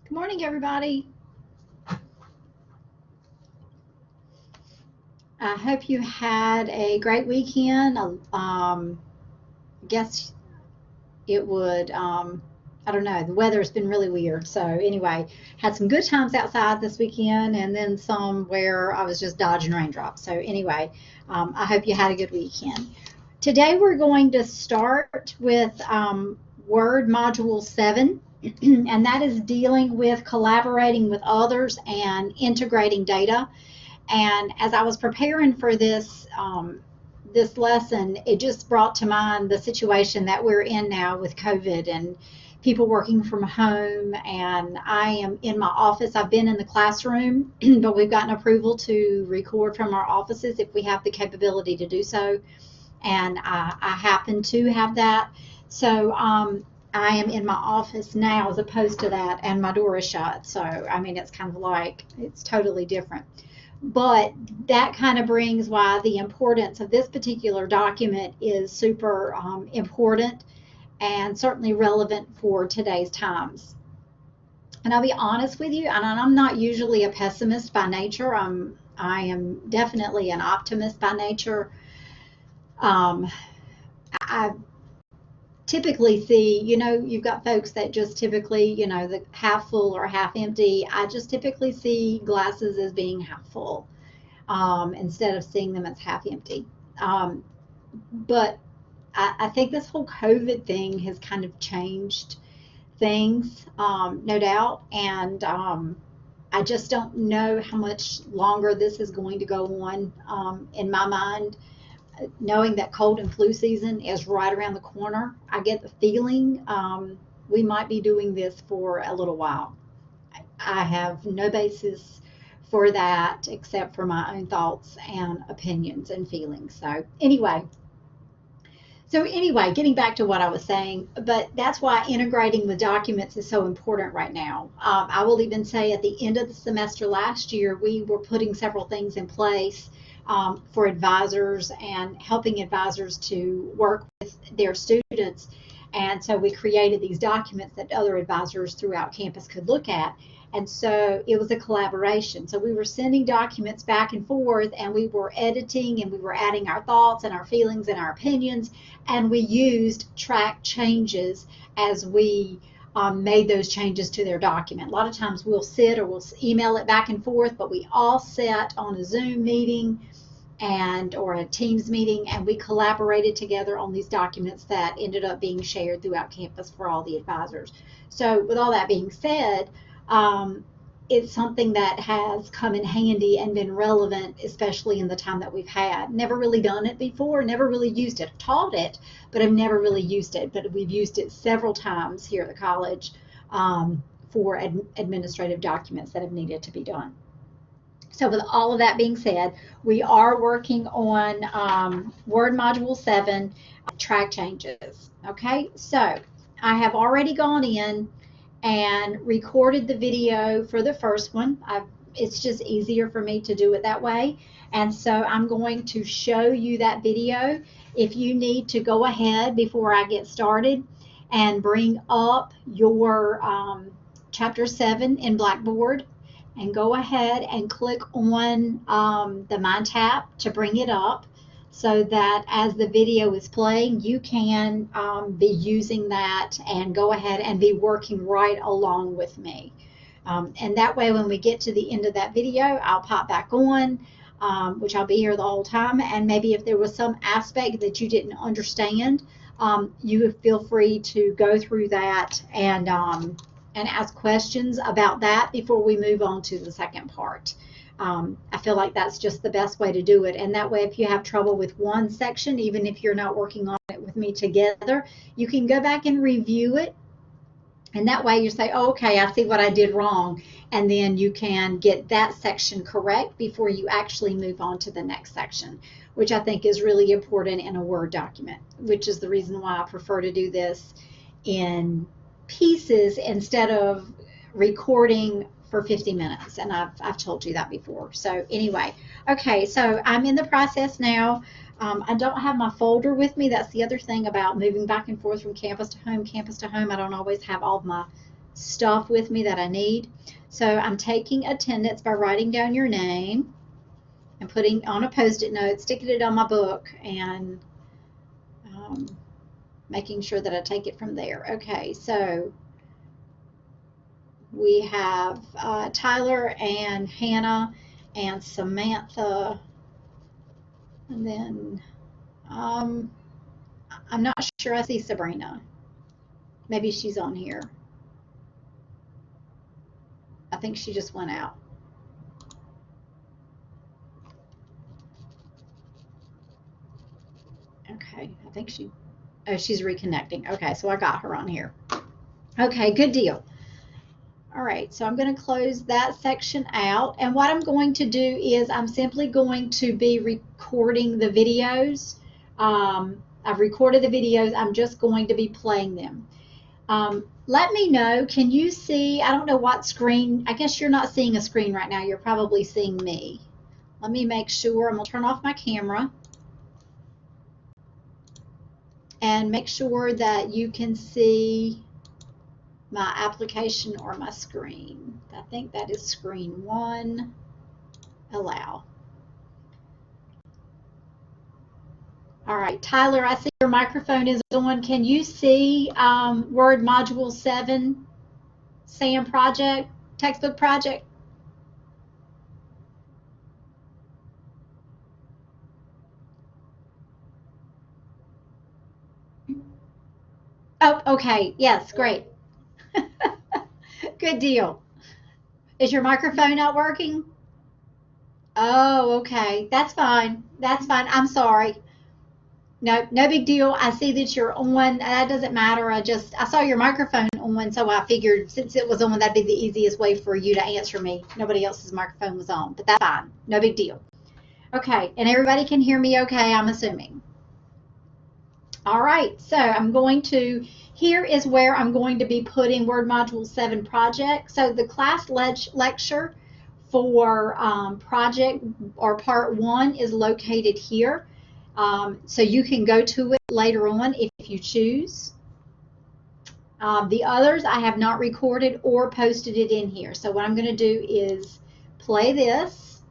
Good morning, everybody. I hope you had a great weekend. I guess it would, I don't know, the weather's been really weird. So, anyway, had some good times outside this weekend and then some where I was just dodging raindrops. So, anyway, I hope you had a good weekend. Today, we're going to start with Word Module 7. And that is dealing with collaborating with others and integrating data. And as I was preparing for this lesson, it just brought to mind the situation that we're in now with COVID and people working from home. And I am in my office. I've been in the classroom, but we've gotten approval to record from our offices if we have the capability to do so. And I happen to have that. So I am in my office now as opposed to that, and my door is shut. So, I mean, it's kind of like it's totally different. But that kind of brings why the importance of this particular document is super important and certainly relevant for today's times. And I'll be honest with you, and I'm not usually a pessimist by nature. I am definitely an optimist by nature. Um, I typically see, you've got folks that just typically, the half full or half empty. I just typically see glasses as being half full instead of seeing them as half empty. But I think this whole COVID thing has kind of changed things, no doubt. And I just don't know how much longer this is going to go on in my mind. Knowing that cold and flu season is right around the corner, I get the feeling we might be doing this for a little while. I have no basis for that except for my own thoughts and opinions and feelings. So anyway, getting back to what I was saying, but that's why integrating with documents is so important right now. I will even say at the end of the semester last year, we were putting several things in place for advisors and helping advisors to work with their students. And so we created these documents that other advisors throughout campus could look at. And so it was a collaboration. So we were sending documents back and forth, and we were editing and we were adding our thoughts and our feelings and our opinions. And we used track changes as we made those changes to their document. A lot of times we'll sit or we'll email it back and forth, but we all sat on a Zoom meeting or a Teams meeting, and we collaborated together on these documents that ended up being shared throughout campus for all the advisors. So with all that being said, it's something that has come in handy and been relevant, especially in the time that we've had. Never really done it before, never really used it. Taught it, but I've never really used it. But we've used it several times here at the college for administrative documents that have needed to be done. So with all of that being said, we are working on Word Module 7 track changes. Okay, so I have already gone in and recorded the video for the first one. It's just easier for me to do it that way. And so I'm going to show you that video. If you need to go ahead before I get started and bring up your Chapter 7 in Blackboard, and go ahead and click on the Mind tab to bring it up so that as the video is playing, you can be using that and go ahead and be working right along with me. And that way, when we get to the end of that video, I'll pop back on, which I'll be here the whole time. And maybe if there was some aspect that you didn't understand, you feel free to go through that and ask questions about that before we move on to the second part. I feel like that's just the best way to do it. And that way, if you have trouble with one section, even if you're not working on it with me together, you can go back and review it. And that way you say, oh, okay, I see what I did wrong. And then you can get that section correct before you actually move on to the next section, which I think is really important in a Word document, which is the reason why I prefer to do this in pieces instead of recording for 50 minutes. And I've told you that before. So anyway, okay, so I'm in the process now. I don't have my folder with me. That's the other thing about moving back and forth from campus to home. I don't always have all of my stuff with me that I need. So I'm taking attendance by writing down your name and putting on a Post-it note, sticking it on my book, and making sure that I take it from there. Okay, so we have Tyler and Hannah and Samantha, and then I'm not sure I see Sabrina. Maybe she's on here. I think she just went out. Okay, I think she's reconnecting. Okay, so I got her on here. Okay, good deal. All right, so I'm going to close that section out. And what I'm going to do is I'm simply going to be recording the videos. I've recorded the videos. I'm just going to be playing them. Let me know, can you see, I don't know what screen, I guess you're not seeing a screen right now. You're probably seeing me. Let me make sure. I'm going to turn off my camera and make sure that you can see my application or my screen. I think that is screen 1. Allow. All right, Tyler, I see your microphone is on. Can you see Word Module 7 SAM project, textbook project? Oh, okay. Yes, great. Good deal. Is your microphone not working? Oh, okay. That's fine. That's fine. I'm sorry. No, no big deal. I see that you're on. That doesn't matter. I saw your microphone on, so I figured since it was on, that'd be the easiest way for you to answer me. Nobody else's microphone was on, but that's fine. No big deal. Okay, and everybody can hear me okay, I'm assuming. All right, so here is where I'm going to be putting Word Module 7 project. So the class lecture for project or part 1 is located here. So you can go to it later on if you choose. The others I have not recorded or posted it in here. So what I'm going to do is play this.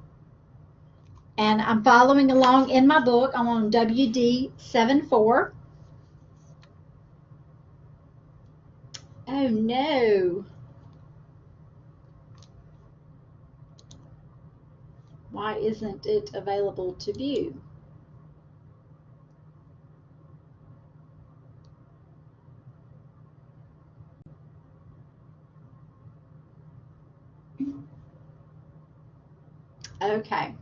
And I'm following along in my book. I'm on WD74. Oh no. Why isn't it available to view? Okay.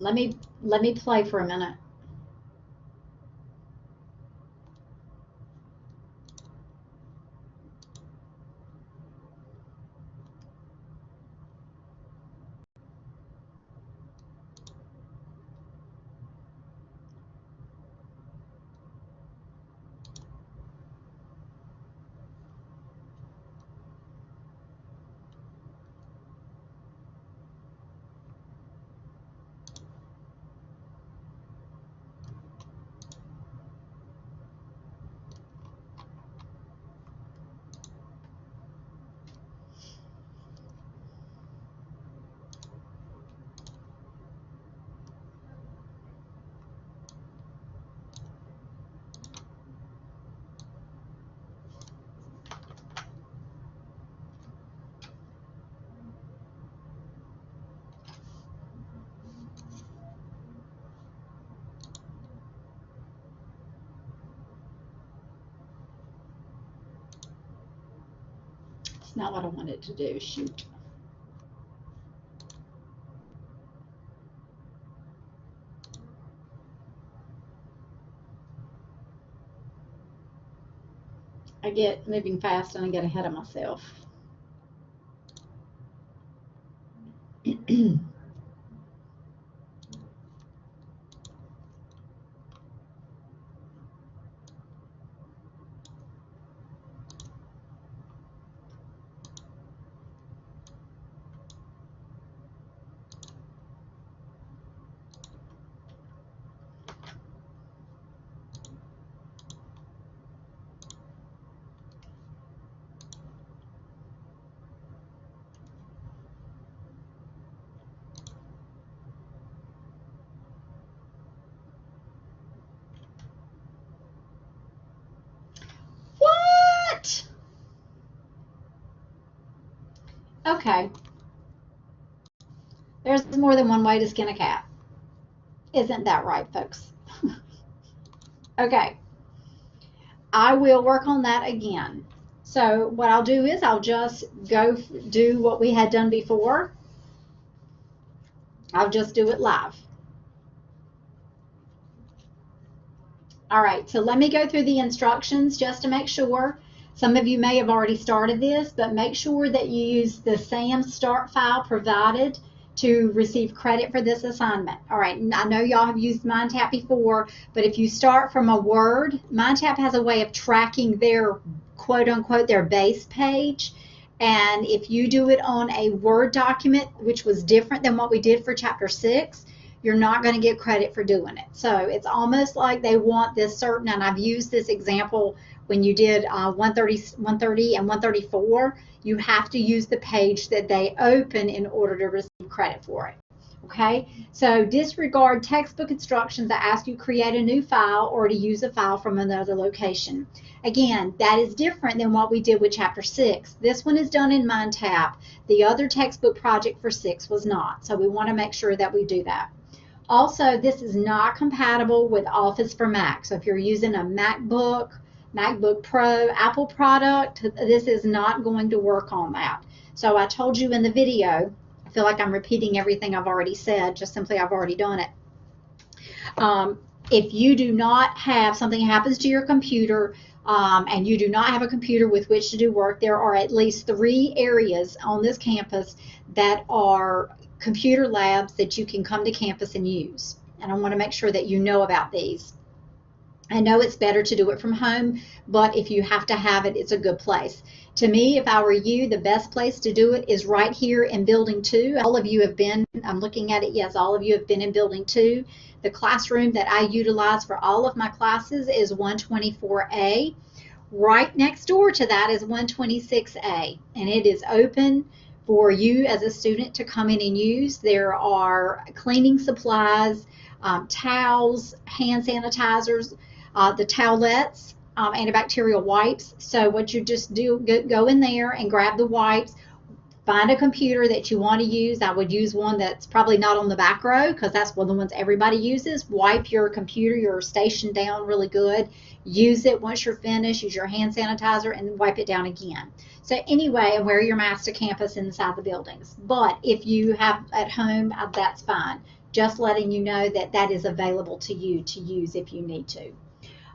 Let me play for a minute. It's not what I wanted to do. Shoot. I get moving fast and I get ahead of myself. Okay, there's more than one way to skin a cat. Isn't that right, folks? Okay, I will work on that again. So what I'll do is I'll just go do what we had done before. I'll just do it live. All right, so let me go through the instructions just to make sure. Some of you may have already started this, but make sure that you use the SAM start file provided to receive credit for this assignment. All right, I know y'all have used MindTap before, but if you start from a Word, MindTap has a way of tracking their quote unquote their base page. And if you do it on a Word document, which was different than what we did for Chapter 6, you're not going to get credit for doing it. So it's almost like they want this certain, and I've used this example when you did 130 and 134, you have to use the page that they open in order to receive credit for it. Okay, so disregard textbook instructions that ask you to create a new file or to use a file from another location. Again, that is different than what we did with Chapter 6. This one is done in MindTap. The other textbook project for 6 was not. So we want to make sure that we do that. Also, this is not compatible with Office for Mac. So if you're using a MacBook, MacBook Pro, Apple product, this is not going to work on that. So I told you in the video, I feel like I'm repeating everything I've already said, just simply I've already done it. If you do not have something happens to your computer and you do not have a computer with which to do work, there are at least 3 areas on this campus that are computer labs that you can come to campus and use. And I want to make sure that you know about these. I know it's better to do it from home, but if you have to have it, it's a good place. To me, if I were you, the best place to do it is right here in Building 2. All of you have been, I'm looking at it, yes, all of you have been in Building 2. The classroom that I utilize for all of my classes is 124A. Right next door to that is 126A, and it is open for you as a student to come in and use. There are cleaning supplies, towels, hand sanitizers, the towelettes, antibacterial wipes. So what you just do, go in there and grab the wipes, find a computer that you want to use. I would use one that's probably not on the back row because that's one of the ones everybody uses. Wipe your computer, your station down really good. Use it once you're finished. Use your hand sanitizer and wipe it down again. So anyway, and wear your mask to campus inside the buildings. But if you have at home, that's fine. Just letting you know that that is available to you to use if you need to.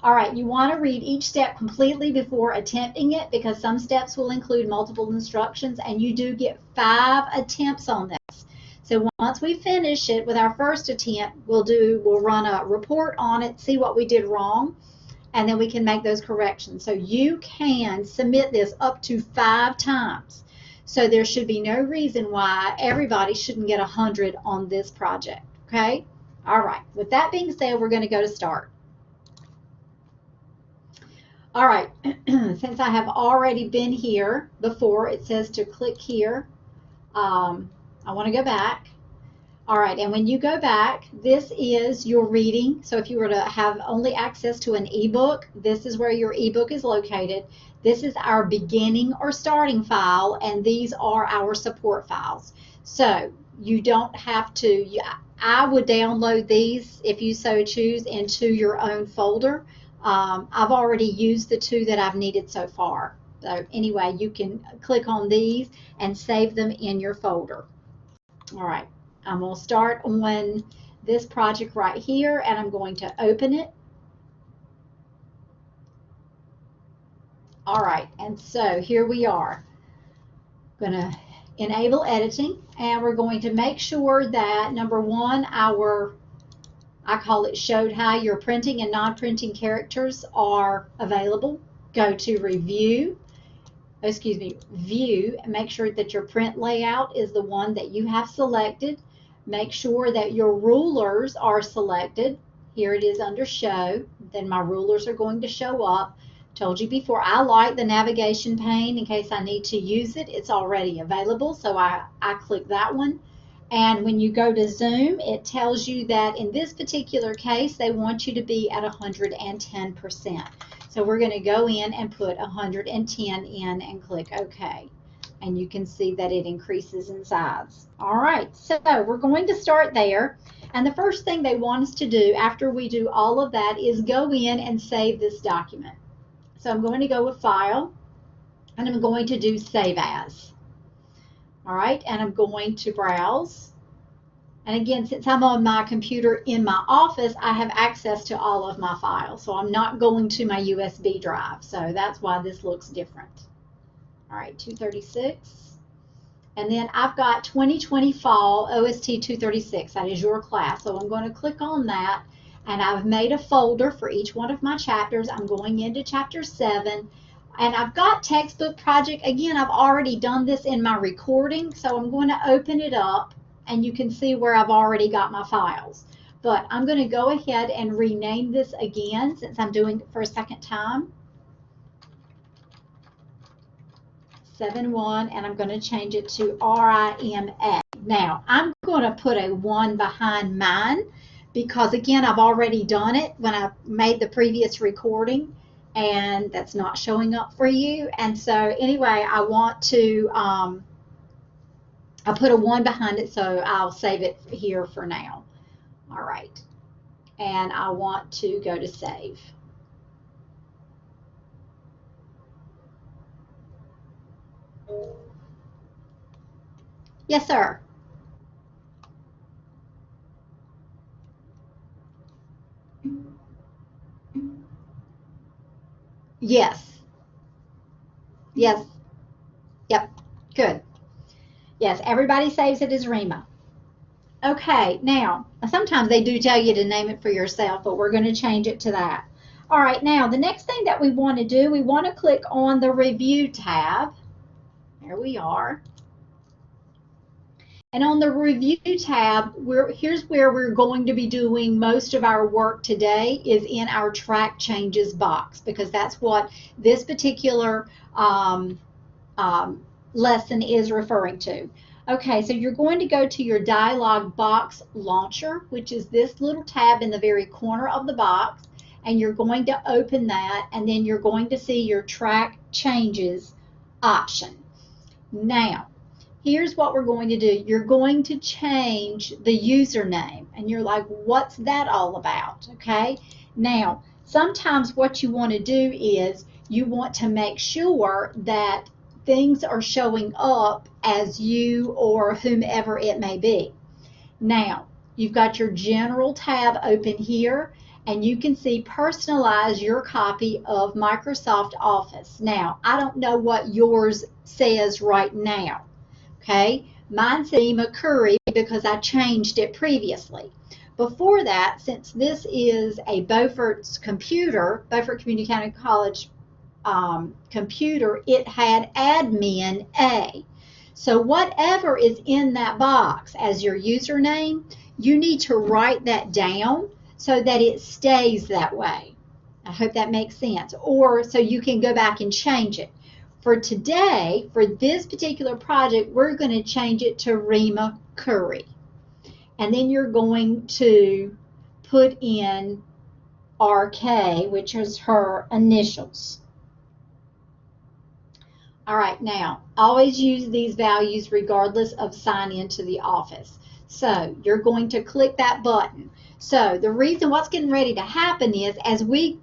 All right, you want to read each step completely before attempting it because some steps will include multiple instructions and you do get 5 attempts on this. So once we finish it with our first attempt, we'll run a report on it, see what we did wrong, and then we can make those corrections. So you can submit this up to 5 times. So there should be no reason why everybody shouldn't get 100 on this project, okay? All right, with that being said, we're going to go to start. All right, since I have already been here before, it says to click here. I want to go back. All right, and when you go back, this is your reading. So if you were to have only access to an ebook, this is where your ebook is located. This is our beginning or starting file, and these are our support files. So you don't have to, I would download these if you so choose into your own folder. I've already used the 2 that I've needed so far. So anyway, you can click on these and save them in your folder. All right, I'm going to start on this project right here, and I'm going to open it. All right, and so here we are. I'm going to enable editing, and we're going to make sure that, number 1, I call it showed how your printing and non-printing characters are available. Go to view, and make sure that your print layout is the one that you have selected. Make sure that your rulers are selected. Here it is under show. Then my rulers are going to show up. Told you before, I like the navigation pane in case I need to use it. It's already available, so I click that one. And when you go to zoom, it tells you that in this particular case, they want you to be at 110%. So we're going to go in and put 110 in and click OK. and you can see that it increases in size. All right, so we're going to start there. And the first thing they want us to do after we do all of that is go in and save this document. So I'm going to go with File, and I'm going to do Save As. All right, and I'm going to Browse. And again, since I'm on my computer in my office, I have access to all of my files. So I'm not going to my USB drive. So that's why this looks different. All right, 236. And then I've got 2020 Fall OST 236. That is your class. So I'm going to click on that. And I've made a folder for each one of my chapters. I'm going into Chapter 7. And I've got Textbook Project. Again, I've already done this in my recording. So I'm going to open it up. And you can see where I've already got my files. But I'm going to go ahead and rename this again since I'm doing it for a second time. 7.1, and I'm going to change it to RIMA. Now, I'm going to put a 1 behind mine because, again, I've already done it when I made the previous recording, and that's not showing up for you. And so, anyway, I want to... I put a 1 behind it, so I'll save it here for now. All right. And I want to go to Save. Yes, sir. Yes. Yes. Yep. Good. Yes, everybody saves it as Rima. Okay, now, sometimes they do tell you to name it for yourself, but we're going to change it to that. All right, now, the next thing that we want to do, we want to click on the Review tab. There we are. And on the Review tab, here's where we're going to be doing most of our work today is in our Track Changes box, because that's what this particular lesson is referring to. Okay, so you're going to go to your dialog box launcher, which is this little tab in the very corner of the box, and you're going to open that, and then you're going to see your Track Changes option. Now, here's what we're going to do. You're going to change the username, and you're like, what's that all about? Okay, now, sometimes what you want to do is you want to make sure that things are showing up as you or whomever it may be. Now, you've got your General tab open here, and you can see Personalize your copy of Microsoft Office. Now, I don't know what yours says right now. Okay, mine says Rima Curry because I changed it previously. Before that, since this is a Beaufort's computer, Beaufort Community County College computer, it had admin A. So whatever is in that box as your username, you need to write that down so that it stays that way. I hope that makes sense. Or so you can go back and change it. For today, for this particular project, we're going to change it to Rima Curry. And then you're going to put in RK, which is her initials. All right, now, always use these values regardless of sign into the office. So you're going to click that button. So the reason what's getting ready to happen is as we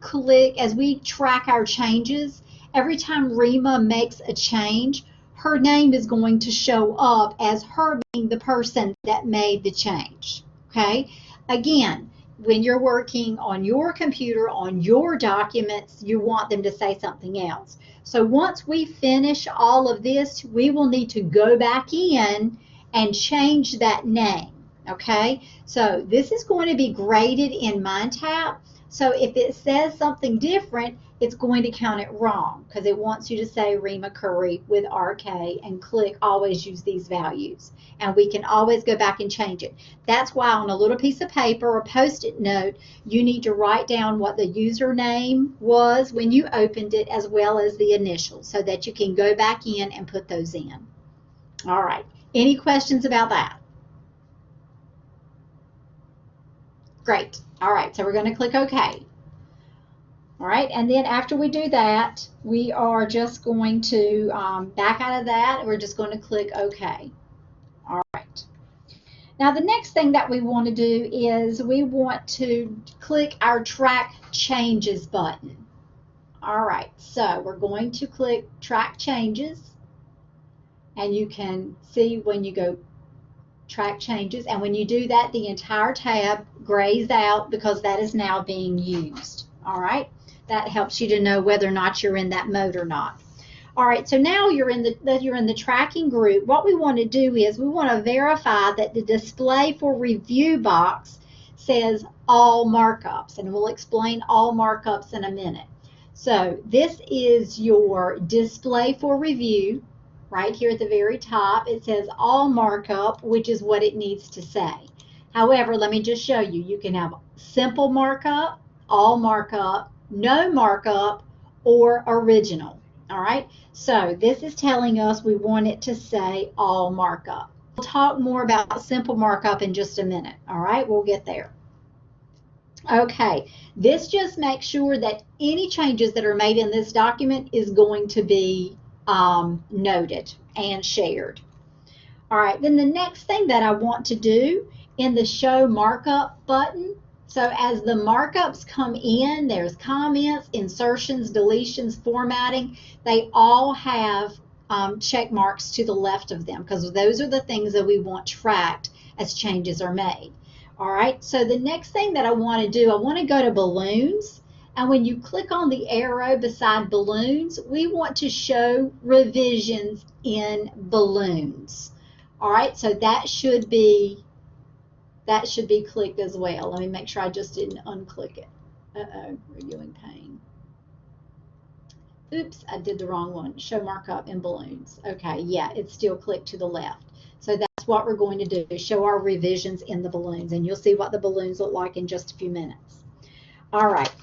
track our changes, every time Rima makes a change, her name is going to show up as her being the person that made the change. Okay? Again, when you're working on your computer, on your documents, you want them to say something else. So once we finish all of this, we will need to go back in and change that name. Okay? So this is going to be graded in MindTap. So if it says something different, it's going to count it wrong because it wants you to say Rima Curry with RK and click always use these values. And we can always go back and change it. That's why on a little piece of paper or post-it note, you need to write down what the username was when you opened it as well as the initials so that you can go back in and put those in. All right. Any questions about that? Great. All right. So we're going to click OK. All right, and then after we do that, we are just going to back out of that. We're just going to click OK. All right. Now the next thing that we want to do is we want to click our Track Changes button. All right, so we're going to click Track Changes, and you can see when you go Track Changes, and when you do that, the entire tab grays out because that is now being used. All right, that helps you to know whether or not you're in that mode or not. All right, so now you're in the tracking group. What we want to do is we want to verify that the display for review box says all markups, and we'll explain all markups in a minute. So this is your display for review. Right here at the very top, it says all markup, which is what it needs to say. However, let me just show you. You can have simple markup, all markup, no markup, or original. All right, so this is telling us we want it to say all markup. We'll talk more about simple markup in just a minute. All right, we'll get there. Okay, this just makes sure that any changes that are made in this document is going to be noted and shared. All right, then the next thing that I want to do in the Show Markup button, so as the markups come in, there's comments, insertions, deletions, formatting. They all have check marks to the left of them because those are the things that we want tracked as changes are made. All right, so the next thing that I want to do, I want to go to balloons. And when you click on the arrow beside balloons, we want to show revisions in balloons. All right, so that should be clicked as well. Let me make sure I just didn't unclick it. Uh-oh, reviewing pane. Oops, I did the wrong one. Show markup in balloons. Okay, yeah, it's still clicked to the left. So that's what we're going to do, show our revisions in the balloons. And you'll see what the balloons look like in just a few minutes. All right.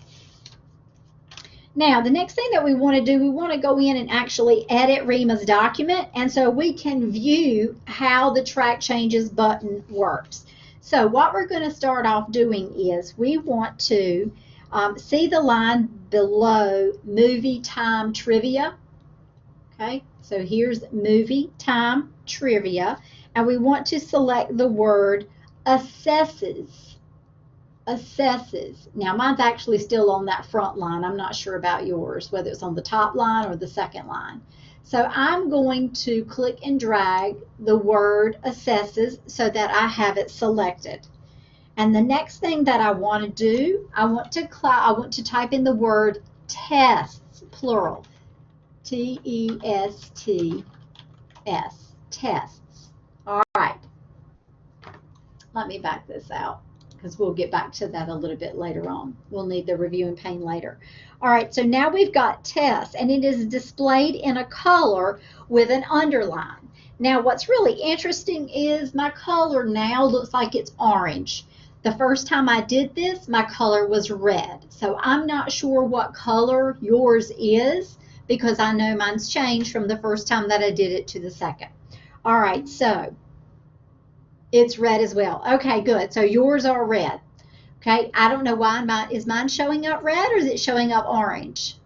Now, the next thing that we want to do, we want to go in and actually edit Rima's document, and so we can view how the Track Changes button works. So what we're going to start off doing is we want to see the line below Movie Time Trivia. Okay, so here's Movie Time Trivia, and we want to select the word assesses. Assesses. Now mine's actually still on that front line. I'm not sure about yours, whether it's on the top line or the second line. So I'm going to click and drag the word assesses so that I have it selected. And the next thing that I want to do, I want to type in the word tests, plural. T-E-S-T-S, tests. All right. Let me back this out, because we'll get back to that a little bit later on. We'll need the reviewing pane later. All right, so now we've got tests, and it is displayed in a color with an underline. Now, what's really interesting is my color now looks like it's orange. The first time I did this, my color was red. So I'm not sure what color yours is because I know mine's changed from the first time that I did it to the second. All right, so it's red as well. Okay, good. So yours are red. Okay, I don't know why is mine showing up red or is it showing up orange?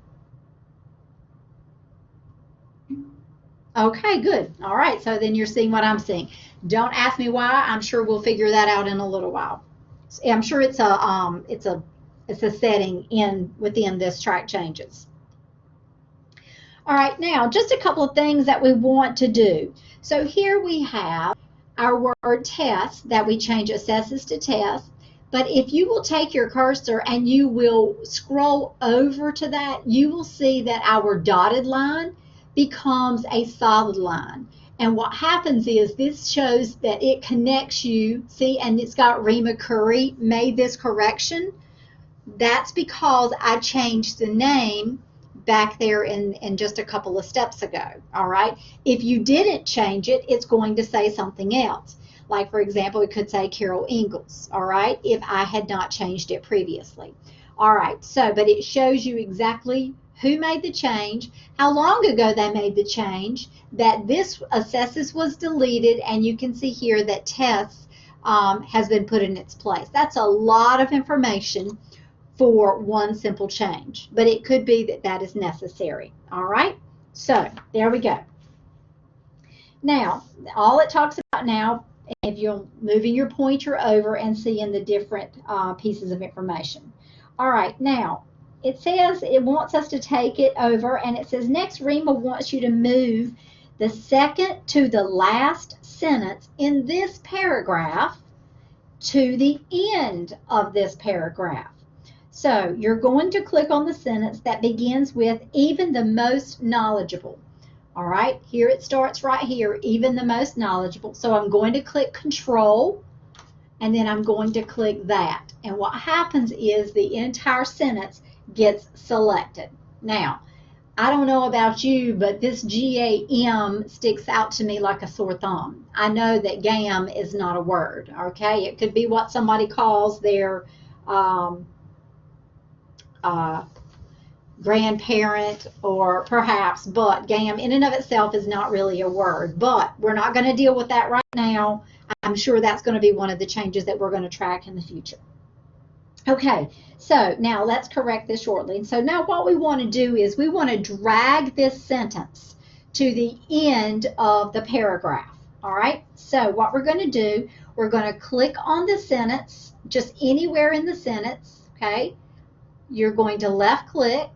Okay, good. All right, so then you're seeing what I'm seeing. Don't ask me why. I'm sure we'll figure that out in a little while. I'm sure it's a setting within this Track Changes. All right, now just a couple of things that we want to do. So here we have our word test that we change assesses to test. But if you will take your cursor and you will scroll over to that, you will see that our dotted line becomes a solid line. And what happens is this shows that it connects you. See, and it's got Rima Curry made this correction. That's because I changed the name back there in just a couple of steps ago. All right, if you didn't change it, it's going to say something else. Like, for example, it could say Carol Ingalls, all right, if I had not changed it previously. All right, so but it shows you exactly who made the change, how long ago they made the change, that this assesses was deleted, and you can see here that tests has been put in its place. That's a lot of information for one simple change, but it could be that that is necessary. All right, so there we go. Now, all it talks about now, if you're moving your pointer over and seeing the different pieces of information. All right, now it says it wants us to take it over, and it says next Rima wants you to move the second to the last sentence in this paragraph to the end of this paragraph. So you're going to click on the sentence that begins with even the most knowledgeable. All right, here it starts right here, even the most knowledgeable. So I'm going to click Control, and then I'm going to click that. And what happens is the entire sentence gets selected. Now, I don't know about you, but this GAM sticks out to me like a sore thumb. I know that GAM is not a word, okay? It could be what somebody calls their grandparent or perhaps, but GAM in and of itself is not really a word. But we're not going to deal with that right now. I'm sure that's going to be one of the changes that we're going to track in the future. Okay, so now let's correct this shortly. And so now what we want to do is we want to drag this sentence to the end of the paragraph. All right, so what we're going to do, we're going to click on the sentence, just anywhere in the sentence, okay? You're going to left click,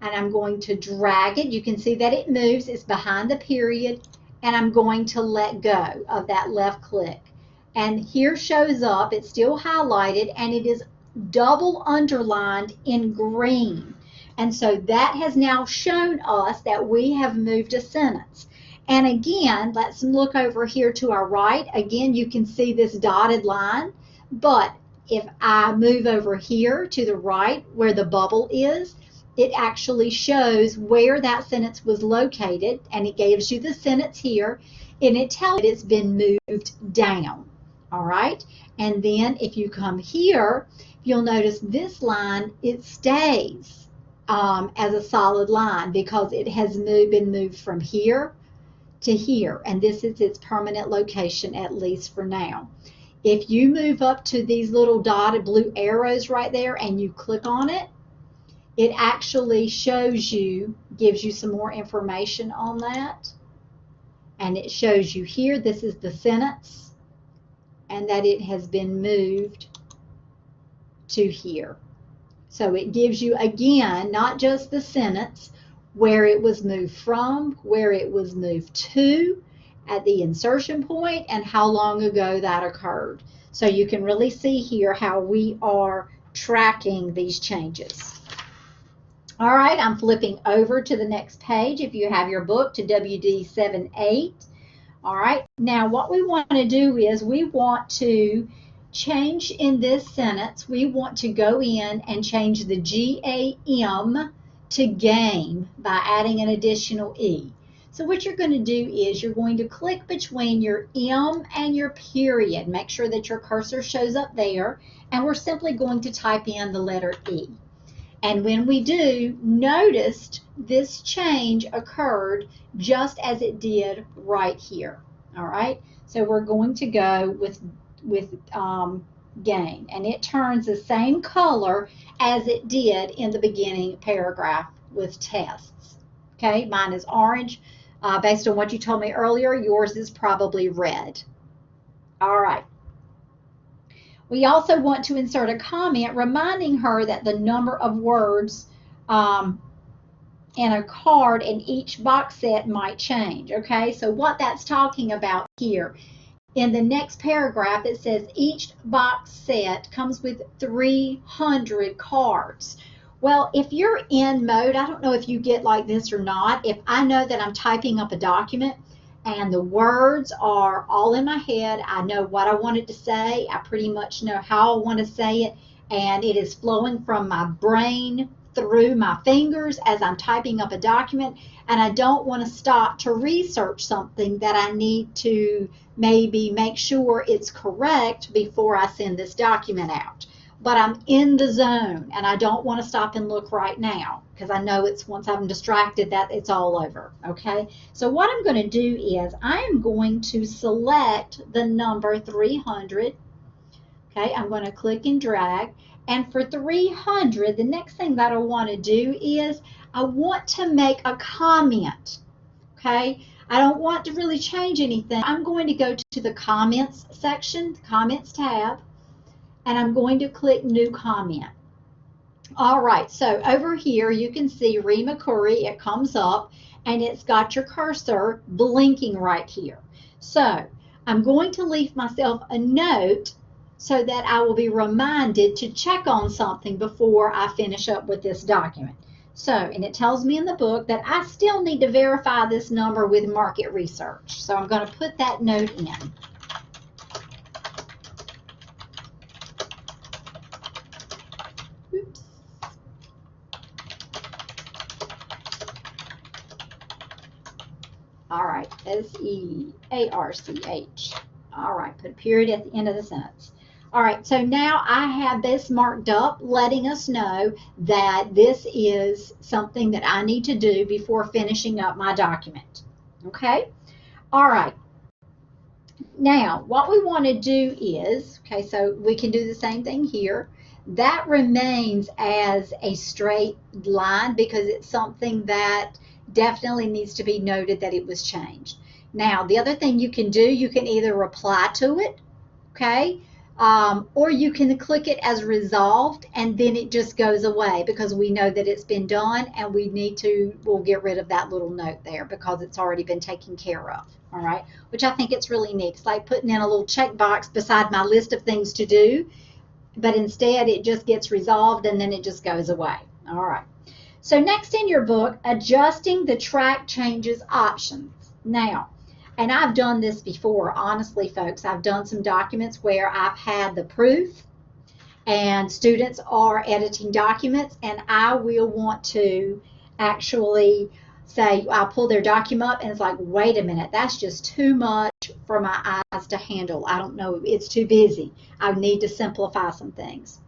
and I'm going to drag it. You can see that it moves. It's behind the period, and I'm going to let go of that left click. And here shows up, it's still highlighted, and it is double underlined in green. And so that has now shown us that we have moved a sentence. And again, let's look over here to our right. Again, you can see this dotted line, but if I move over here to the right where the bubble is, it actually shows where that sentence was located, and it gives you the sentence here, and it tells you it's been moved down. All right, and then if you come here, you'll notice this line, it stays as a solid line because it has been moved from here to here, and this is its permanent location, at least for now. If you move up to these little dotted blue arrows right there and you click on it, it actually shows you, gives you some more information on that. And it shows you here, this is the sentence, and that it has been moved to here. So it gives you, again, not just the sentence, where it was moved from, where it was moved to, at the insertion point, and how long ago that occurred. So you can really see here how we are tracking these changes. All right, I'm flipping over to the next page if you have your book to WD78. All right, now what we want to do is we want to change in this sentence, we want to go in and change the GAM to game by adding an additional E. So what you're going to do is you're going to click between your M and your period. Make sure that your cursor shows up there, and we're simply going to type in the letter E. And when we do, notice this change occurred just as it did right here. All right, so we're going to go with gain, and it turns the same color as it did in the beginning paragraph with tests. Okay, mine is orange. Based on what you told me earlier, yours is probably red. All right. We also want to insert a comment reminding her that the number of words in a card in each box set might change. Okay, so what that's talking about here, in the next paragraph, it says each box set comes with 300 cards. Well, if you're in mode, I don't know if you get like this or not. If I know that I'm typing up a document and the words are all in my head, I know what I wanted to say, I pretty much know how I want to say it, and it is flowing from my brain through my fingers as I'm typing up a document, and I don't want to stop to research something that I need to maybe make sure it's correct before I send this document out. But I'm in the zone, and I don't want to stop and look right now because I know it's once I'm distracted that it's all over. Okay, so what I'm going to do is I am going to select the number 300. Okay, I'm going to click and drag, And for 300, the next thing that I want to do is I want to make a comment. Okay, I don't want to really change anything. I'm going to go to the comments section, the comments tab, and I'm going to click new comment. All right, so over here you can see Rima Curry, it comes up and it's got your cursor blinking right here. So I'm going to leave myself a note so that I will be reminded to check on something before I finish up with this document. So, and it tells me in the book that I still need to verify this number with market research. So I'm going to put that note in. Oops. All right, SEARCH. All right, put a period at the end of the sentence. All right, so now I have this marked up, letting us know that this is something that I need to do before finishing up my document. Okay, all right. Now, what we want to do is, okay, so we can do the same thing here. That remains as a straight line because it's something that definitely needs to be noted that it was changed. Now, the other thing you can do, you can either reply to it, okay, or you can click it as resolved and then it just goes away because we know that it's been done and we'll get rid of that little note there because it's already been taken care of. All right, which I think it's really neat. It's like putting in a little checkbox beside my list of things to do, but instead it just gets resolved and then it just goes away. All right. So next in your book, adjusting the track changes options. Now, and I've done this before, honestly, folks. I've done some documents where I've had the proof and students are editing documents and I will want to actually say, I'll pull their document up and it's like, wait a minute, that's just too much for my eyes to handle. I don't know, it's too busy. I need to simplify some things.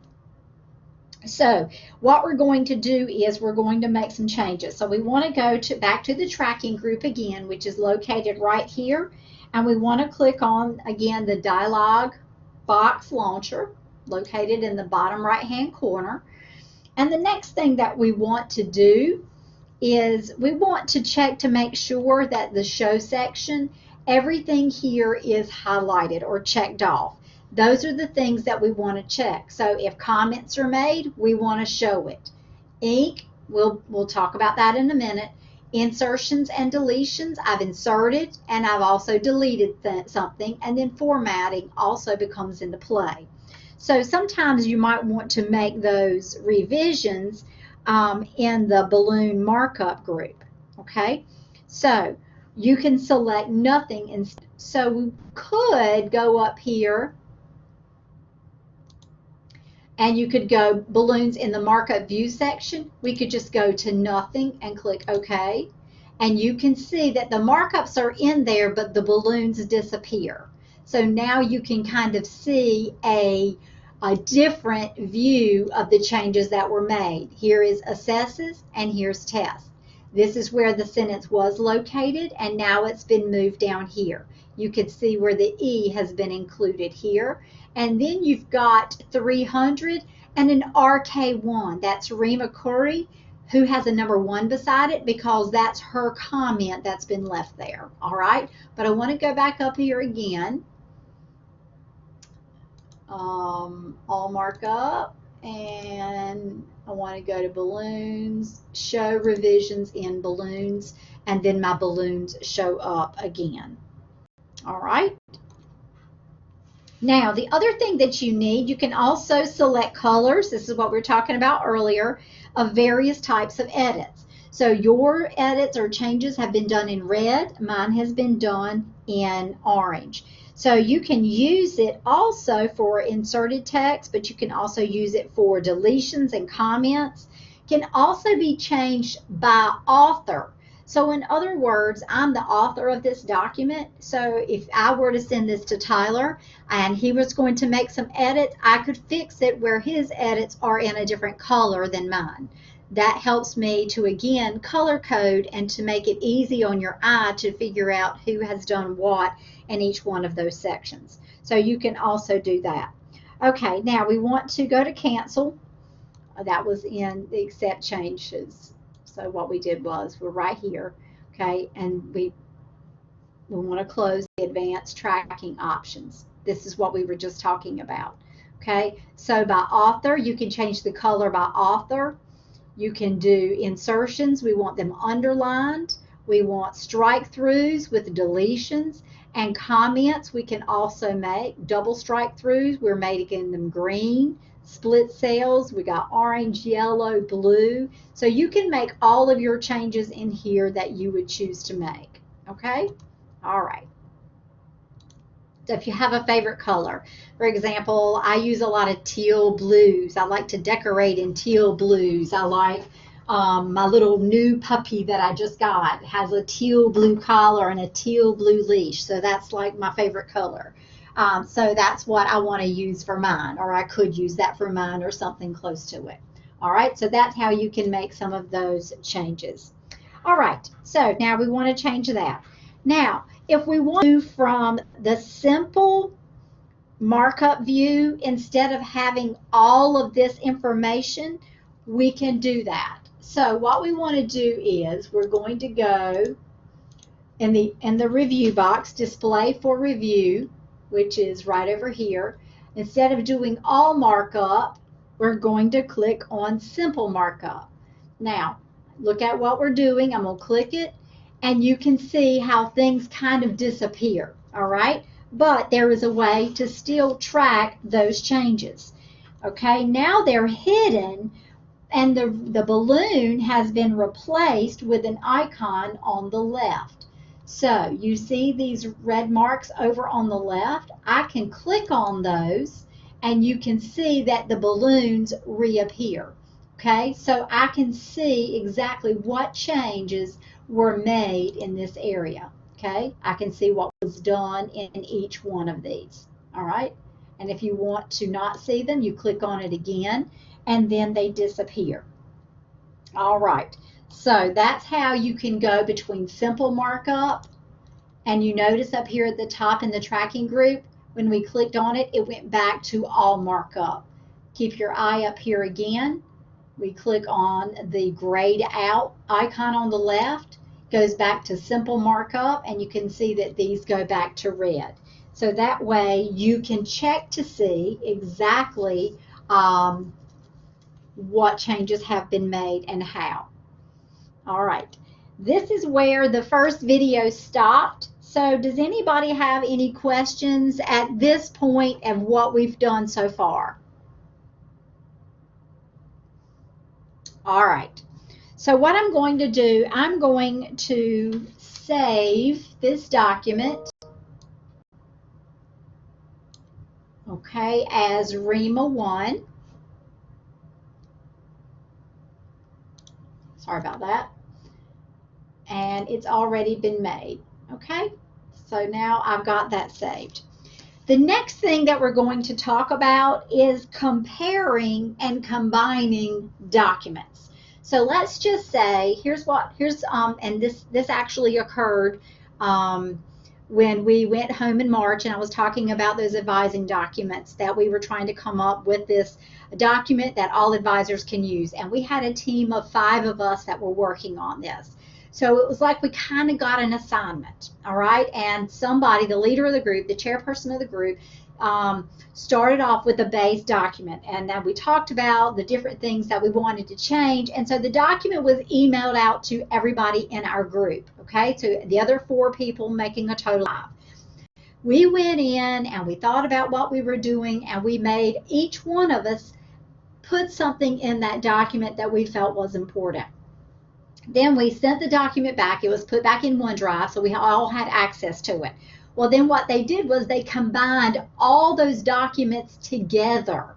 So what we're going to do is we're going to make some changes. So we want to go back to the tracking group again, which is located right here. And we want to click on, again, the dialog box launcher located in the bottom right-hand corner. And the next thing that we want to do is we want to check to make sure that the show section, everything here is highlighted or checked off. Those are the things that we want to check. So if comments are made, we want to show it. Ink, we'll talk about that in a minute. Insertions and deletions, I've inserted and I've also deleted something, and then formatting also becomes into play. So sometimes you might want to make those revisions in the balloon markup group. Okay, so you can select nothing, and so we could go up here and you could go balloons in the markup view section. We could just go to nothing and click OK. And you can see that the markups are in there, but the balloons disappear. So now you can kind of see a different view of the changes that were made. Here is assesses and here's tests. This is where the sentence was located and now it's been moved down here. You can see where the E has been included here. And then you've got 300 and an RK1. That's Rima Curry, who has a number 1 beside it because that's her comment that's been left there. All right, but I want to go back up here again. All markup, and I want to go to balloons, show revisions in balloons, and then my balloons show up again. All right. Now, the other thing that you need, you can also select colors. This is what we were talking about earlier, of various types of edits. So your edits or changes have been done in red. Mine has been done in orange. So you can use it also for inserted text, but you can also use it for deletions and comments. It can also be changed by author. So in other words, I'm the author of this document. So if I were to send this to Tyler and he was going to make some edits, I could fix it where his edits are in a different color than mine. That helps me to, again, color code and to make it easy on your eye to figure out who has done what in each one of those sections. So you can also do that. Okay, now we want to go to cancel. That was in the accept changes. So what we did was we're right here, okay, and we want to close the advanced tracking options. This is what we were just talking about. Okay, so by author, you can change the color by author. You can do insertions. We want them underlined. We want strike throughs with deletions, and comments we can also make. Double strike throughs, we're making them green. Split cells, we got orange, yellow, blue. So you can make all of your changes in here that you would choose to make. Okay? All right. So if you have a favorite color, for example, I use a lot of teal blues. I like to decorate in teal blues. I like my little new puppy that I just got has a teal blue collar and a teal blue leash. So that's like my favorite color. So that's what I want to use for mine, or I could use that for mine or something close to it. All right, so that's how you can make some of those changes. All right, so now we want to change that. Now, if we want to from the simple markup view, instead of having all of this information, we can do that. So what we want to do is we're going to go in the review box, display for review, which is right over here. Instead of doing all markup, we're going to click on simple markup. Now, look at what we're doing. I'm going to click it, and you can see how things kind of disappear, all right? But there is a way to still track those changes. Okay, now they're hidden, and the balloon has been replaced with an icon on the left. So you see these red marks over on the left? I can click on those, and you can see that the balloons reappear. Okay, so I can see exactly what changes were made in this area. Okay, I can see what was done in each one of these. All right, and if you want to not see them, you click on it again, and then they disappear. All right, so that's how you can go between simple markup, and you notice up here at the top in the tracking group, when we clicked on it, it went back to all markup. Keep your eye up here again. We click on the grayed out icon on the left, goes back to simple markup, and you can see that these go back to red. So that way you can check to see exactly what changes have been made and how. All right, this is where the first video stopped. So does anybody have any questions at this point of what we've done so far? All right, so what I'm going to do, I'm going to save this document, okay, as REMA 1. Sorry about that. And it's already been made, okay? So now I've got that saved. The next thing that we're going to talk about is comparing and combining documents. So let's just say, and this actually occurred when we went home in March, and I was talking about those advising documents that we were trying to come up with this document that all advisors can use. And we had a team of 5 of us that were working on this. So it was like we kind of got an assignment, all right? And somebody, the leader of the group, the chairperson of the group, started off with a base document. And then we talked about the different things that we wanted to change. And so the document was emailed out to everybody in our group, okay? So the other 4 people, making a total of 5. We went in and we thought about what we were doing, and we made each one of us put something in that document that we felt was important. Then we sent the document back. It was put back in OneDrive, so we all had access to it. Well, then what they did was they combined all those documents together,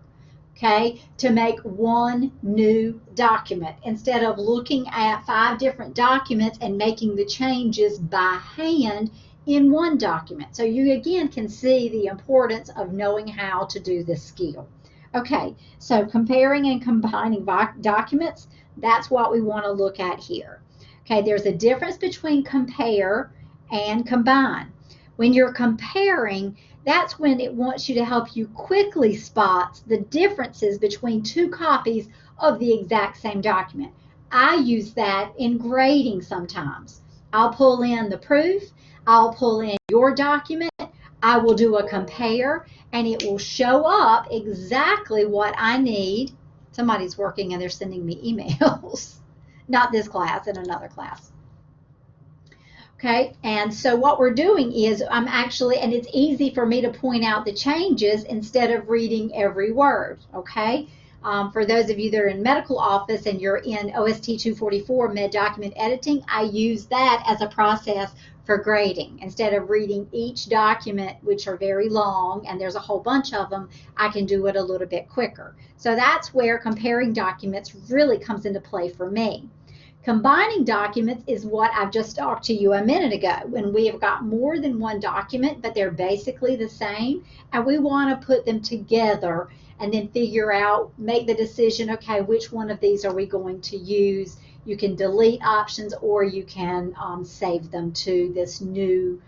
okay, to make one new document instead of looking at 5 different documents and making the changes by hand in one document. So you again can see the importance of knowing how to do this skill. Okay, so comparing and combining documents, that's what we want to look at here. Okay, there's a difference between compare and combine. When you're comparing, That's when it wants you to help you quickly spot the differences between two copies of the exact same document. I use that in grading sometimes. I'll pull in the proof, I'll pull in your document, I will do a compare, and it will show up exactly what I need. Somebody's working and they're sending me emails. Not this class, in another class. Okay, and so what we're doing is I'm actually, and it's easy for me to point out the changes instead of reading every word, okay? For those of you that are in medical office and you're in OST 244 med document editing, I use that as a process for grading. Instead of reading each document, which are very long, and there's a whole bunch of them, I can do it a little bit quicker. So that's where comparing documents really comes into play for me. Combining documents is what I've just talked to you a minute ago, when we have got more than one document, but they're basically the same, and we want to put them together and then figure out, make the decision, okay, which one of these are we going to use? You can delete options, or you can save them to this new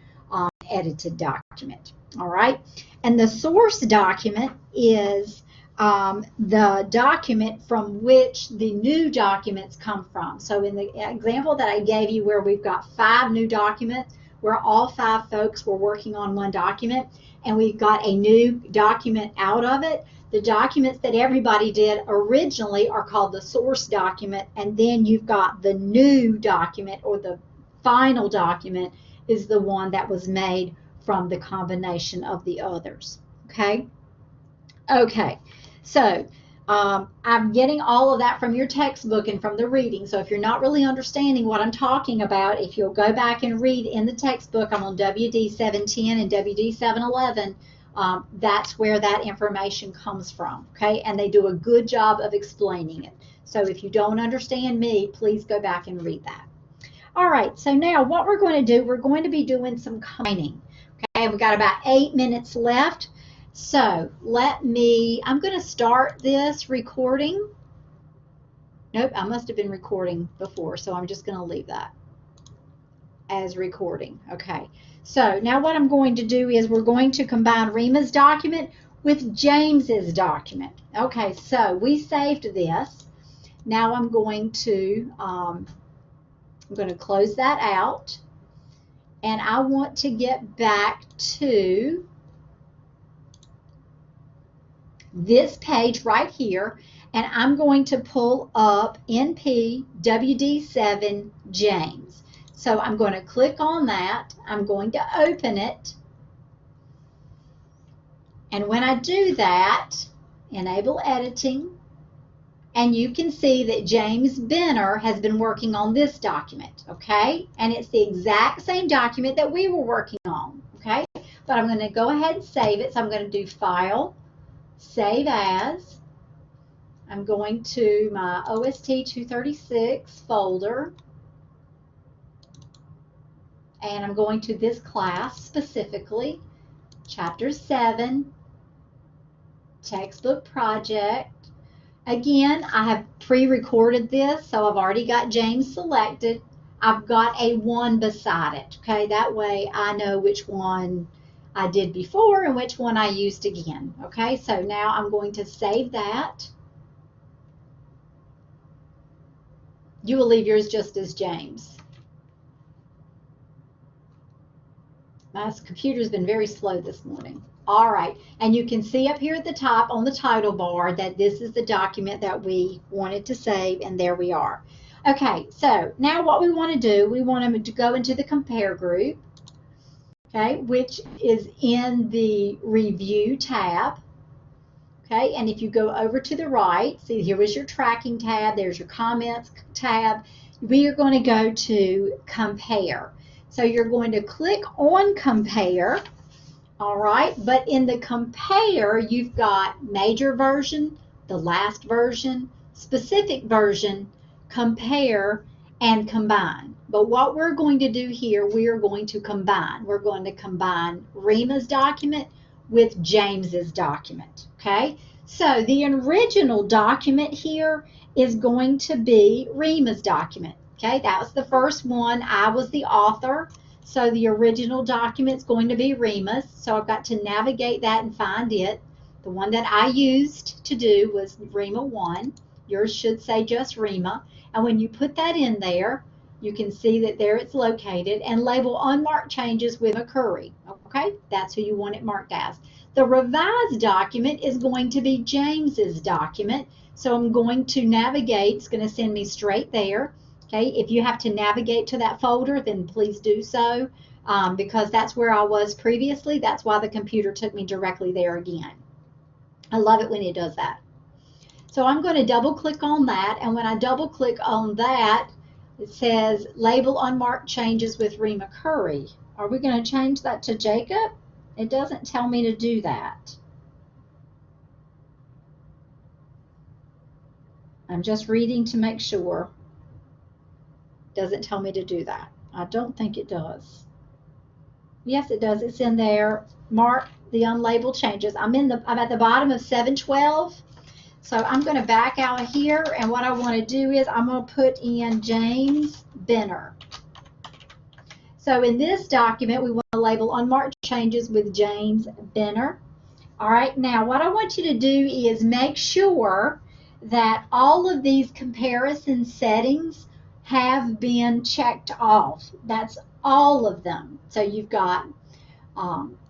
edited document. All right, and the source document is the document from which the new documents come from. So in the example that I gave you, where we've got 5 new documents, where all 5 folks were working on one document, and we've got a new document out of it, the documents that everybody did originally are called the source document, and then you've got the new document, or the final document is the one that was made from the combination of the others. Okay? Okay. So I'm getting all of that from your textbook and from the reading. So if you're not really understanding what I'm talking about, if you'll go back and read in the textbook, I'm on WD 710 and WD 711. That's where that information comes from. Okay, and they do a good job of explaining it. So if you don't understand me, please go back and read that. All right, so now what we're going to do, we're going to be doing some combining. Okay, we've got about 8 minutes left. So I'm going to start this recording. Nope, I must have been recording before, so I'm just going to leave that as recording. Okay, so now what I'm going to do is we're going to combine Rima's document with James's document. Okay, so we saved this. Now I'm going to close that out, and I want to get back to this page right here, and I'm going to pull up NP WD7 James. So I'm going to click on that. I'm going to open it. And when I do that, enable editing, and you can see that James Benner has been working on this document, okay? And it's the exact same document that we were working on, okay? But I'm going to go ahead and save it. So I'm going to do File, Save As. I'm going to my OST 236 folder, and I'm going to this class specifically, Chapter 7, Textbook Project. Again, I have pre-recorded this, so I've already got James selected. I've got a 1 beside it, okay? That way I know which one I did before and which one I used again. Okay, so now I'm going to save that. You will leave yours just as James. My computer's been very slow this morning. All right, and you can see up here at the top on the title bar that this is the document that we wanted to save, and there we are. Okay, so now what we want to do, we want to go into the compare group. Okay, which is in the Review tab. Okay, and if you go over to the right, see here is your Tracking tab, there's your Comments tab. We are going to go to Compare. So you're going to click on Compare, all right, but in the Compare, you've got Major Version, the last version, Specific Version, Compare, and Combine. But what we're going to do here, we are going to combine. We're going to combine Rima's document with James's document, okay? So the original document here is going to be Rima's document, okay? That was the first one. I was the author, So the original document is going to be Rima's. So I've got to navigate that and find it. The one that I used to do was Rima 1. Yours should say just Rima. And when you put that in there, you can see that there it's located, and label unmarked changes with McCurry. Okay, that's who you want it marked as. The revised document is going to be James's document. So I'm going to navigate. It's going to send me straight there. Okay, if you have to navigate to that folder, then please do so, because that's where I was previously. That's why the computer took me directly there again. I love it when it does that. So I'm going to double click on that, and when I double click on that, it says label unmarked changes with Rima Curry. Are we going to change that to Jacob? It doesn't tell me to do that. I'm just reading to make sure. Doesn't tell me to do that. I don't think it does. Yes, it does. It's in there. Mark the unlabeled changes. I'm at the bottom of 712. So I'm going to back out here, and what I want to do is I'm going to put in James Benner. So in this document, we want to label unmarked changes with James Benner. All right, now what I want you to do is make sure that all of these comparison settings have been checked off. That's all of them. So you've got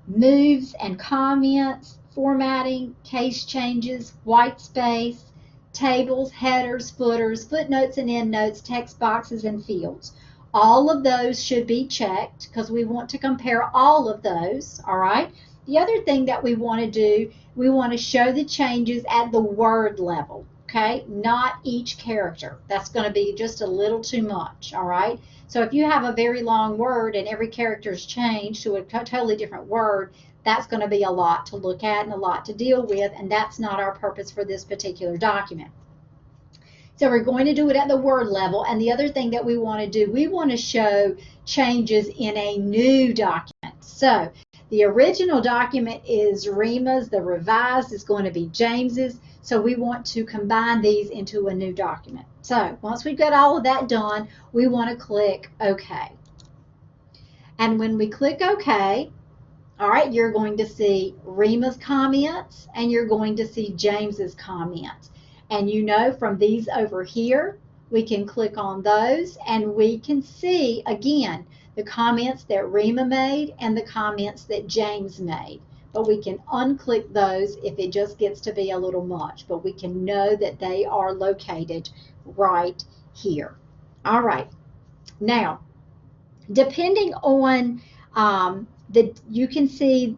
moves and comments, formatting, case changes, white space, tables, headers, footers, footnotes and endnotes, text boxes, and fields. All of those should be checked because we want to compare all of those, all right? The other thing that we want to do, we want to show the changes at the word level, okay? Not each character. That's going to be just a little too much, all right? So if you have a very long word and every character is changed to a totally different word, that's going to be a lot to look at and a lot to deal with, and that's not our purpose for this particular document. So we're going to do it at the word level, and the other thing that we want to do, we want to show changes in a new document. So the original document is Rima's, the revised is going to be James's, so we want to combine these into a new document. So once we've got all of that done, we want to click OK. And when we click OK, all right, you're going to see Rima's comments and you're going to see James's comments. And you know from these over here, we can click on those and we can see, again, the comments that Rima made and the comments that James made. But we can unclick those if it just gets to be a little much. But we can know that they are located right here. All right. Now, depending on you can see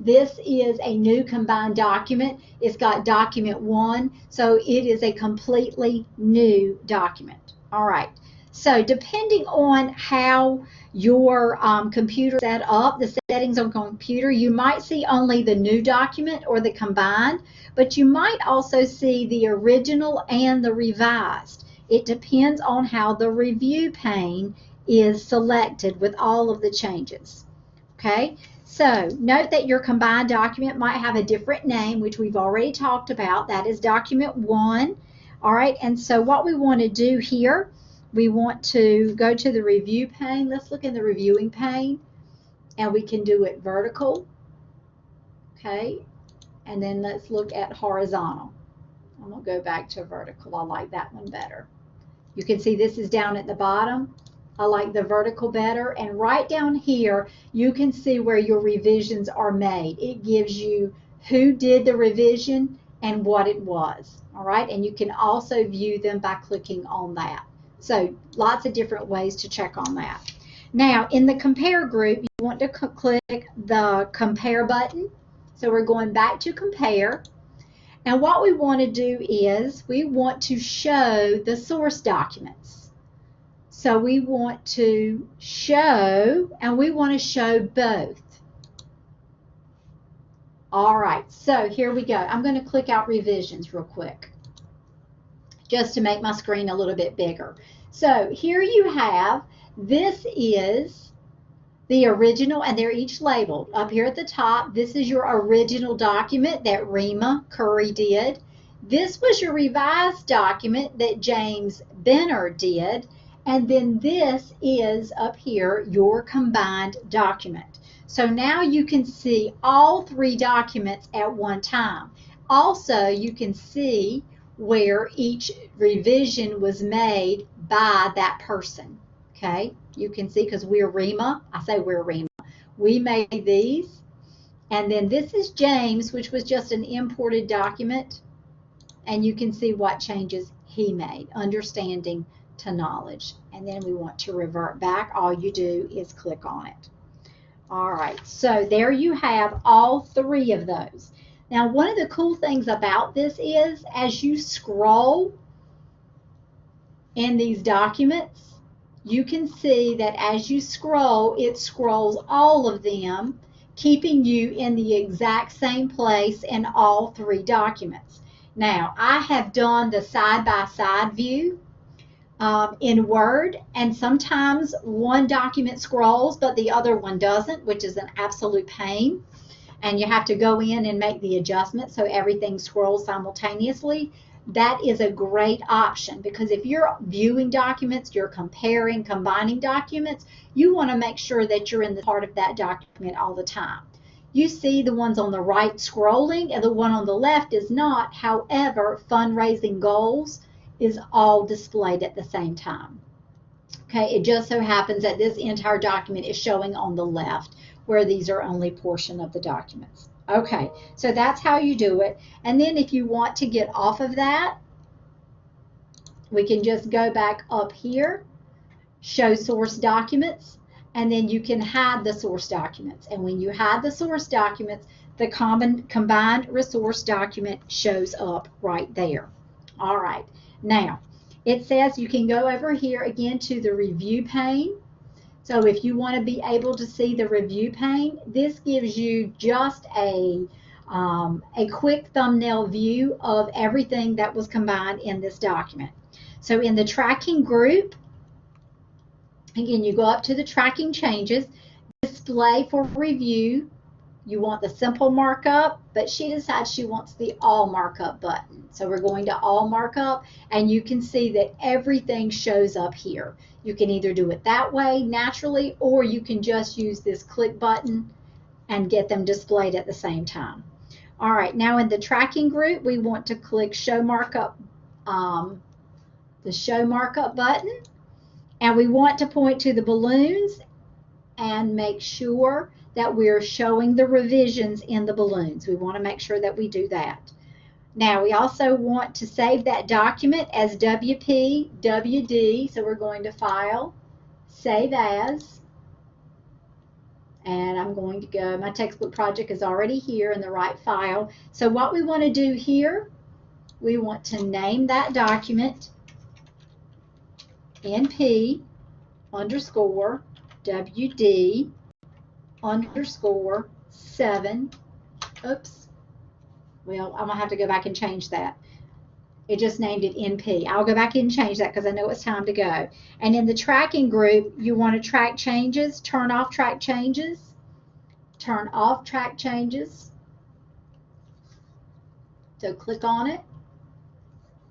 this is a new combined document. It's got document 1, so it is a completely new document. All right. So depending on how your computer set up, the settings on computer, you might see only the new document or the combined, but you might also see the original and the revised. It depends on how the review pane is selected with all of the changes. Okay, so note that your combined document might have a different name, which we've already talked about. That is document 1. All right, and so what we want to do here, we want to go to the review pane. Let's look in the reviewing pane, and we can do it vertical. Okay, and then let's look at horizontal. I'm going to go back to vertical. I like that one better. You can see this is down at the bottom. I like the vertical better, and right down here you can see where your revisions are made. It gives you who did the revision and what it was. All right, and you can also view them by clicking on that. So lots of different ways to check on that. Now in the compare group, you want to click the compare button. So we're going back to compare, and what we want to do is we want to show the source documents. So we want to show, and we want to show both. All right, so here we go. I'm going to click out revisions real quick, just to make my screen a little bit bigger. So here you have, this is the original, and they're each labeled. Up here at the top, this is your original document that Rima Curry did. This was your revised document that James Benner did. And then this is up here, your combined document. So now you can see all three documents at one time. Also, you can see where each revision was made by that person. Okay, you can see because we're REMA. I say we're REMA. We made these. And then this is James, which was just an imported document. And you can see what changes he made, understanding to knowledge. And then we want to revert back. All you do is click on it. All right, so there you have all three of those. Now, one of the cool things about this is as you scroll in these documents, you can see that as you scroll, it scrolls all of them, keeping you in the exact same place in all three documents. Now, I have done the side-by-side view in Word, and sometimes one document scrolls, but the other one doesn't, which is an absolute pain. And you have to go in and make the adjustment so everything scrolls simultaneously. That is a great option because if you're viewing documents, you're comparing, combining documents, you want to make sure that you're in the part of that document all the time. You see the ones on the right scrolling and the one on the left is not. However, fundraising goals is all displayed at the same time. Okay, it just so happens that this entire document is showing on the left where these are only portion of the documents. Okay, so that's how you do it. And then if you want to get off of that, we can just go back up here, show source documents, and then you can hide the source documents. And when you hide the source documents, the combined resource document shows up right there. All right, now it says you can go over here again to the review pane. So if you want to be able to see the review pane, this gives you just a quick thumbnail view of everything that was combined in this document. So in the tracking group, again, you go up to the tracking changes, display for review. You want the simple markup, but she decides she wants the all markup button. So we're going to all markup, and you can see that everything shows up here. You can either do it that way naturally, or you can just use this click button and get them displayed at the same time. All right, now in the tracking group, we want to click show markup, the show markup button, and we want to point to the balloons and make sure that we're showing the revisions in the balloons. We want to make sure that we do that. Now we also want to save that document as WP, WD, so we're going to File, Save As, and I'm going to go, my textbook project is already here in the right file. So what we want to do here, we want to name that document NP underscore WD underscore 7. Oops. Well, I'm going to have to go back and change that. It just named it NP. I'll go back and change that because I know it's time to go. And in the tracking group, you want to track changes, turn off track changes, turn off track changes. So click on it.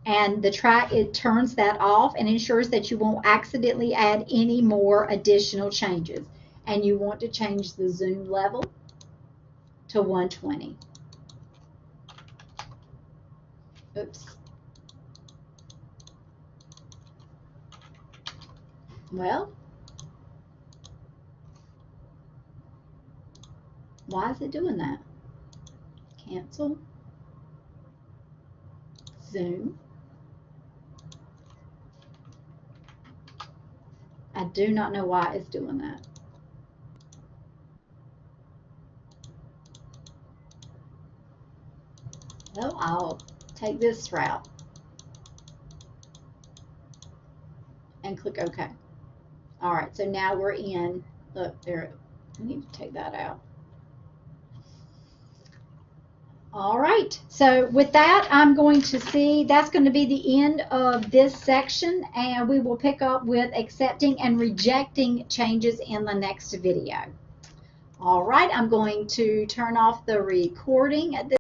And the track, it turns that off and ensures that you won't accidentally add any more additional changes. And you want to change the zoom level to 120. Oops. Well, why is it doing that? Cancel. Zoom. I do not know why it's doing that. Well, I'll take this route and click OK. All right, so now we're in, look, there, I need to take that out. All right, so with that, I'm going to see, that's going to be the end of this section, and we will pick up with accepting and rejecting changes in the next video. All right, I'm going to turn off the recording at this